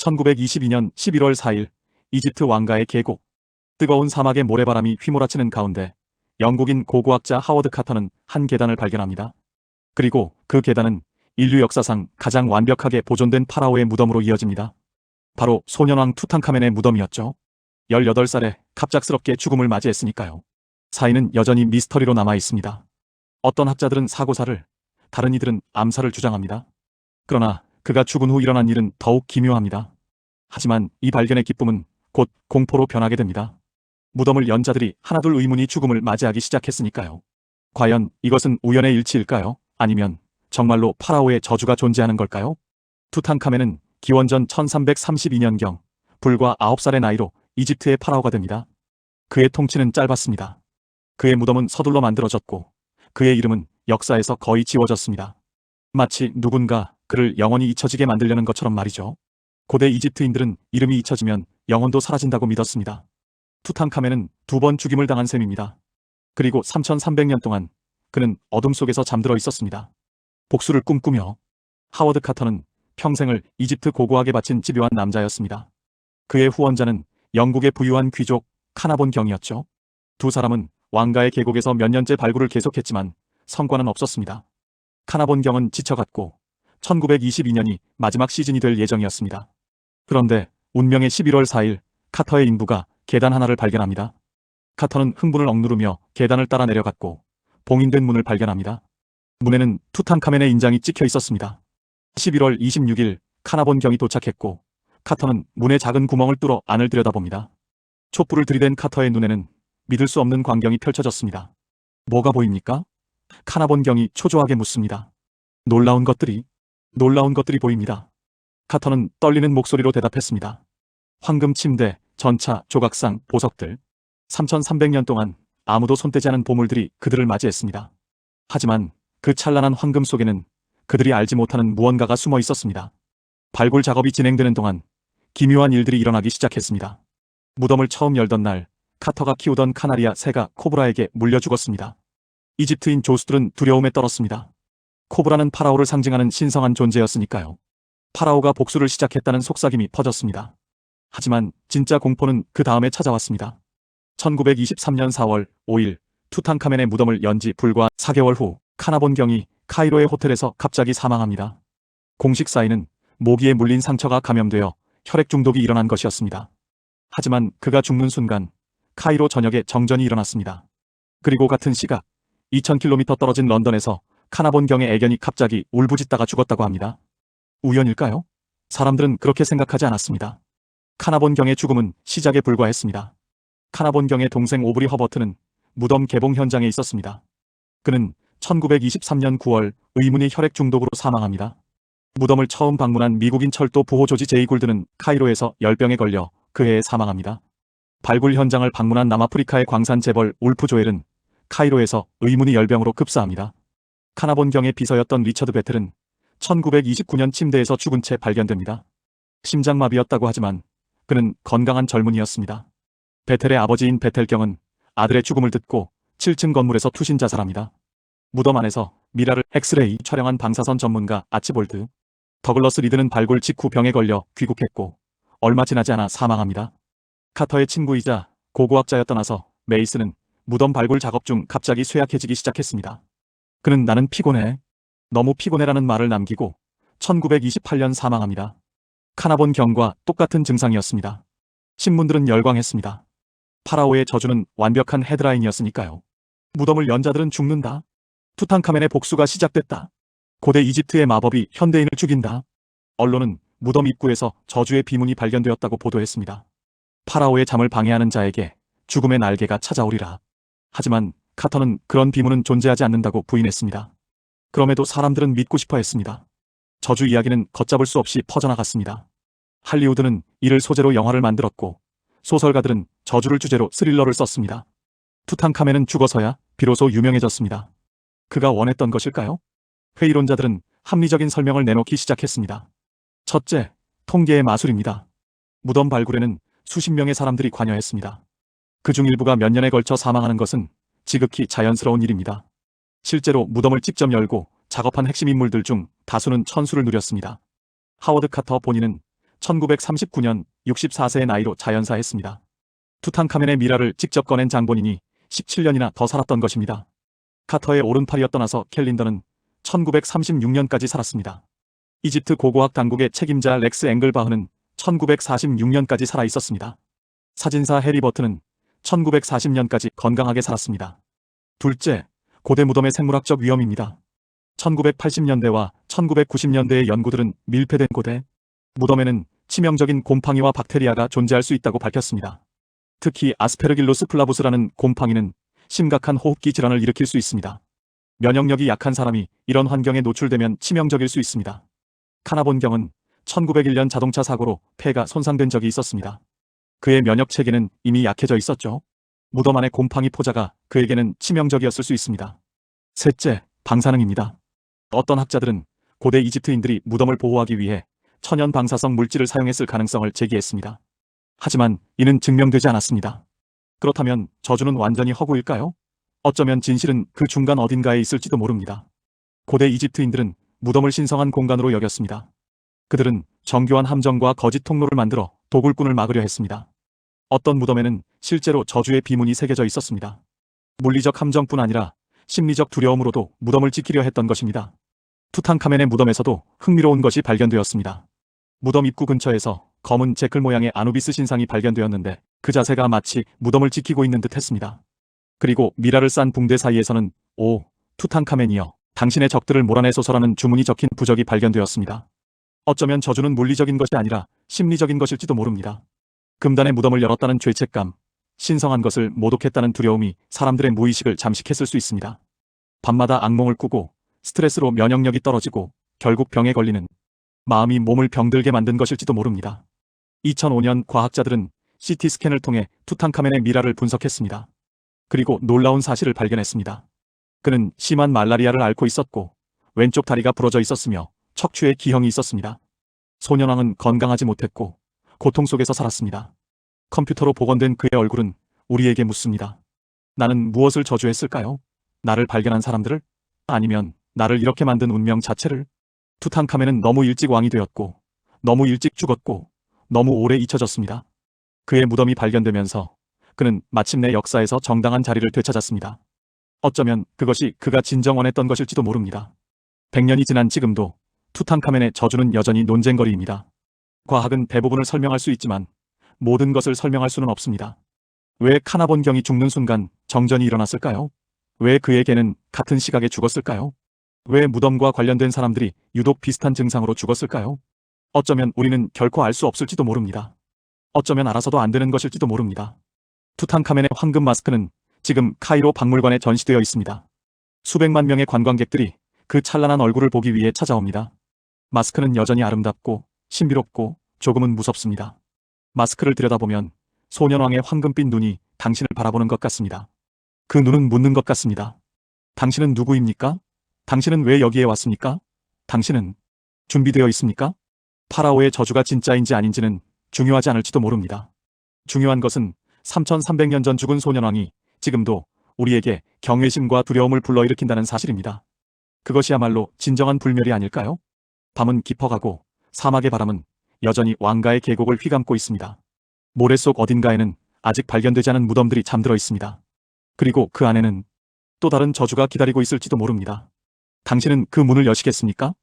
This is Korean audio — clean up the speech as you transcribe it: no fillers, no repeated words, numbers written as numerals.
1922년 11월 4일 이집트 왕가의 계곡. 뜨거운 사막의 모래바람이 휘몰아치는 가운데 영국인 고고학자 하워드 카터는 한 계단을 발견합니다. 그리고 그 계단은 인류 역사상 가장 완벽하게 보존된 파라오의 무덤으로 이어집니다. 바로 소년왕 투탕카멘의 무덤이었죠. 18살에 갑작스럽게 죽음을 맞이했으니까요. 사인은 여전히 미스터리로 남아 있습니다. 어떤 학자들은 사고사를, 다른 이들은 암살을 주장합니다. 그러나 그가 죽은 후 일어난 일은 더욱 기묘합니다. 하지만 이 발견의 기쁨은 곧 공포로 변하게 됩니다. 무덤을 연 자들이 하나둘 의문이 죽음을 맞이하기 시작했으니까요. 과연 이것은 우연의 일치일까요? 아니면 정말로 파라오의 저주가 존재하는 걸까요? 투탕카멘은 기원전 1332년경 불과 9살의 나이로 이집트의 파라오가 됩니다. 그의 통치는 짧았습니다. 그의 무덤은 서둘러 만들어졌고 그의 이름은 역사에서 거의 지워졌습니다. 마치 누군가 그를 영원히 잊혀지게 만들려는 것처럼 말이죠. 고대 이집트인들은 이름이 잊혀지면 영혼도 사라진다고 믿었습니다. 투탕카멘은 2번 죽임을 당한 셈입니다. 그리고 3300년 동안 그는 어둠 속에서 잠들어 있었습니다. 복수를 꿈꾸며. 하워드 카터는 평생을 이집트 고고학에 바친 집요한 남자였습니다. 그의 후원자는 영국의 부유한 귀족 카나본 경이었죠. 두 사람은 왕가의 계곡에서 몇 년째 발굴을 계속했지만 성과는 없었습니다. 카나본 경은 지쳐갔고 1922년이 마지막 시즌이 될 예정이었습니다. 그런데 운명의 11월 4일 카터의 인부가 계단 하나를 발견합니다. 카터는 흥분을 억누르며 계단을 따라 내려갔고 봉인된 문을 발견합니다. 문에는 투탕카멘의 인장이 찍혀 있었습니다. 11월 26일 카나본 경이 도착했고 카터는 문의 작은 구멍을 뚫어 안을 들여다봅니다. 촛불을 들이댄 카터의 눈에는 믿을 수 없는 광경이 펼쳐졌습니다. 뭐가 보입니까? 카나본 경이 초조하게 묻습니다. 놀라운 것들이 보입니다. 카터는 떨리는 목소리로 대답했습니다. 황금 침대, 전차, 조각상, 보석들. 3300년 동안 아무도 손대지 않은 보물들이 그들을 맞이했습니다. 하지만 그 찬란한 황금 속에는 그들이 알지 못하는 무언가가 숨어 있었습니다. 발굴 작업이 진행되는 동안 기묘한 일들이 일어나기 시작했습니다. 무덤을 처음 열던 날 카터가 키우던 카나리아 새가 코브라에게 물려 죽었습니다. 이집트인 조수들은 두려움에 떨었습니다. 코브라는 파라오를 상징하는 신성한 존재였으니까요. 파라오가 복수를 시작했다는 속삭임이 퍼졌습니다. 하지만 진짜 공포는 그 다음에 찾아왔습니다. 1923년 4월 5일 투탕카멘의 무덤을 연 지 불과 4개월 후 카나본 경이 카이로의 호텔에서 갑자기 사망합니다. 공식 사인은 모기에 물린 상처가 감염되어 혈액 중독이 일어난 것이었습니다. 하지만 그가 죽는 순간 카이로 전역에 정전이 일어났습니다. 그리고 같은 시각 2000km 떨어진 런던에서 카나본 경의 애견이 갑자기 울부짖다가 죽었다고 합니다. 우연일까요? 사람들은 그렇게 생각하지 않았습니다. 카나본 경의 죽음은 시작에 불과했습니다. 카나본 경의 동생 오브리 허버트는 무덤 개봉 현장에 있었습니다. 그는 1923년 9월 의문의 혈액 중독으로 사망합니다. 무덤을 처음 방문한 미국인 철도 부호 조지 제이 굴드는 카이로에서 열병에 걸려 그 해에 사망합니다. 발굴 현장을 방문한 남아프리카의 광산 재벌 울프 조엘은 카이로에서 의문의 열병으로 급사합니다. 카나본 경의 비서였던 리처드 베텔은 1929년 침대에서 죽은 채 발견됩니다. 심장마비였다고 하지만 그는 건강한 젊은이였습니다. 베텔의 아버지인 베텔 경은 아들의 죽음을 듣고 7층 건물에서 투신 자살합니다. 무덤 안에서 미라를 엑스레이 촬영한 방사선 전문가 아치볼드 더글러스 리드는 발굴 직후 병에 걸려 귀국했고 얼마 지나지 않아 사망합니다. 카터의 친구이자 고고학자였던 아서 메이슨은 무덤 발굴 작업 중 갑자기 쇠약해지기 시작했습니다. 그는 나는 피곤해, 너무 피곤해라는 말을 남기고 1928년 사망합니다. 카나본 경과 똑같은 증상이었습니다. 신문들은 열광했습니다. 파라오의 저주는 완벽한 헤드라인이었으니까요. 무덤을 연 자들은 죽는다. 투탕카멘의 복수가 시작됐다. 고대 이집트의 마법이 현대인을 죽인다. 언론은 무덤 입구에서 저주의 비문이 발견되었다고 보도했습니다. 파라오의 잠을 방해하는 자에게 죽음의 날개가 찾아오리라. 하지만 카터는 그런 비문은 존재하지 않는다고 부인했습니다. 그럼에도 사람들은 믿고 싶어 했습니다. 저주 이야기는 걷잡을 수 없이 퍼져나갔습니다. 할리우드는 이를 소재로 영화를 만들었고 소설가들은 저주를 주제로 스릴러를 썼습니다. 투탕카멘은 죽어서야 비로소 유명해졌습니다. 그가 원했던 것일까요? 회의론자들은 합리적인 설명을 내놓기 시작했습니다. 첫째, 통계의 마술입니다. 무덤 발굴에는 수십 명의 사람들이 관여했습니다. 그중 일부가 몇 년에 걸쳐 사망하는 것은 지극히 자연스러운 일입니다. 실제로 무덤을 직접 열고 작업한 핵심 인물들 중 다수는 천수를 누렸습니다. 하워드 카터 본인은 1939년 64세의 나이로 자연사했습니다. 투탕카멘의 미라를 직접 꺼낸 장본인이 17년이나 더 살았던 것입니다. 카터의 오른팔이었 떠나서 캘린더는 1936년까지 살았습니다. 이집트 고고학 당국의 책임자 렉스 앵글바흐는 1946년까지 살아 있었습니다. 사진사 해리 버튼은 1940년까지 건강하게 살았습니다. 둘째, 고대 무덤의 생물학적 위험입니다. 1980년대와 1990년대의 연구들은 밀폐된 고대 무덤에는 치명적인 곰팡이와 박테리아가 존재할 수 있다고 밝혔습니다. 특히 아스페르길로스 플라부스라는 곰팡이는 심각한 호흡기 질환을 일으킬 수 있습니다. 면역력이 약한 사람이 이런 환경에 노출되면 치명적일 수 있습니다. 카나본경은 1901년 자동차 사고로 폐가 손상된 적이 있었습니다. 그의 면역 체계는 이미 약해져 있었죠. 무덤 안의 곰팡이 포자가 그에게는 치명적이었을 수 있습니다. 셋째, 방사능입니다. 어떤 학자들은 고대 이집트인들이 무덤을 보호하기 위해 천연 방사성 물질을 사용했을 가능성을 제기했습니다. 하지만 이는 증명되지 않았습니다. 그렇다면 저주는 완전히 허구일까요? 어쩌면 진실은 그 중간 어딘가에 있을지도 모릅니다. 고대 이집트인들은 무덤을 신성한 공간으로 여겼습니다. 그들은 정교한 함정과 거짓 통로를 만들어 도굴꾼을 막으려 했습니다. 어떤 무덤에는 실제로 저주의 비문이 새겨져 있었습니다. 물리적 함정뿐 아니라 심리적 두려움으로도 무덤을 지키려 했던 것입니다. 투탕카멘의 무덤에서도 흥미로운 것이 발견되었습니다. 무덤 입구 근처에서 검은 제클 모양의 아누비스 신상이 발견되었는데 그 자세가 마치 무덤을 지키고 있는 듯 했습니다. 그리고 미라를 싼 붕대 사이에서는 오, 투탕카멘이여, 당신의 적들을 몰아내소서라는 주문이 적힌 부적이 발견되었습니다. 어쩌면 저주는 물리적인 것이 아니라 심리적인 것일지도 모릅니다. 금단의 무덤을 열었다는 죄책감, 신성한 것을 모독했다는 두려움이 사람들의 무의식을 잠식했을 수 있습니다. 밤마다 악몽을 꾸고 스트레스로 면역력이 떨어지고 결국 병에 걸리는 마음이 몸을 병들게 만든 것일지도 모릅니다. 2005년 과학자들은 CT 스캔을 통해 투탕카멘의 미라를 분석했습니다. 그리고 놀라운 사실을 발견했습니다. 그는 심한 말라리아를 앓고 있었고 왼쪽 다리가 부러져 있었으며 척추에 기형이 있었습니다. 소년왕은 건강하지 못했고 고통 속에서 살았습니다. 컴퓨터로 복원된 그의 얼굴은 우리에게 묻습니다. 나는 무엇을 저주했을까요? 나를 발견한 사람들을? 아니면 나를 이렇게 만든 운명 자체를? 투탕카멘은 너무 일찍 왕이 되었고 너무 일찍 죽었고 너무 오래 잊혀졌습니다. 그의 무덤이 발견되면서 그는 마침내 역사에서 정당한 자리를 되찾았습니다. 어쩌면 그것이 그가 진정 원했던 것일지도 모릅니다. 100년이 지난 지금도 투탕카멘의 저주는 여전히 논쟁거리입니다. 과학은 대부분을 설명할 수 있지만 모든 것을 설명할 수는 없습니다. 왜 카나본경이 죽는 순간 정전이 일어났을까요? 왜 그의 개는 같은 시각에 죽었을까요? 왜 무덤과 관련된 사람들이 유독 비슷한 증상으로 죽었을까요? 어쩌면 우리는 결코 알 수 없을지도 모릅니다. 어쩌면 알아서도 안 되는 것일지도 모릅니다. 투탕카멘의 황금 마스크는 지금 카이로 박물관에 전시되어 있습니다. 수백만 명의 관광객들이 그 찬란한 얼굴을 보기 위해 찾아옵니다. 마스크는 여전히 아름답고 신비롭고 조금은 무섭습니다. 마스크를 들여다보면 소년왕의 황금빛 눈이 당신을 바라보는 것 같습니다. 그 눈은 묻는 것 같습니다. 당신은 누구입니까? 당신은 왜 여기에 왔습니까? 당신은 준비되어 있습니까? 파라오의 저주가 진짜인지 아닌지는 중요하지 않을지도 모릅니다. 중요한 것은 3300년 전 죽은 소년왕이 지금도 우리에게 경외심과 두려움을 불러일으킨다는 사실입니다. 그것이야말로 진정한 불멸이 아닐까요? 밤은 깊어가고 사막의 바람은 여전히 왕가의 계곡을 휘감고 있습니다. 모래 속 어딘가에는 아직 발견되지 않은 무덤들이 잠들어 있습니다. 그리고 그 안에는 또 다른 저주가 기다리고 있을지도 모릅니다. 당신은 그 문을 여시겠습니까?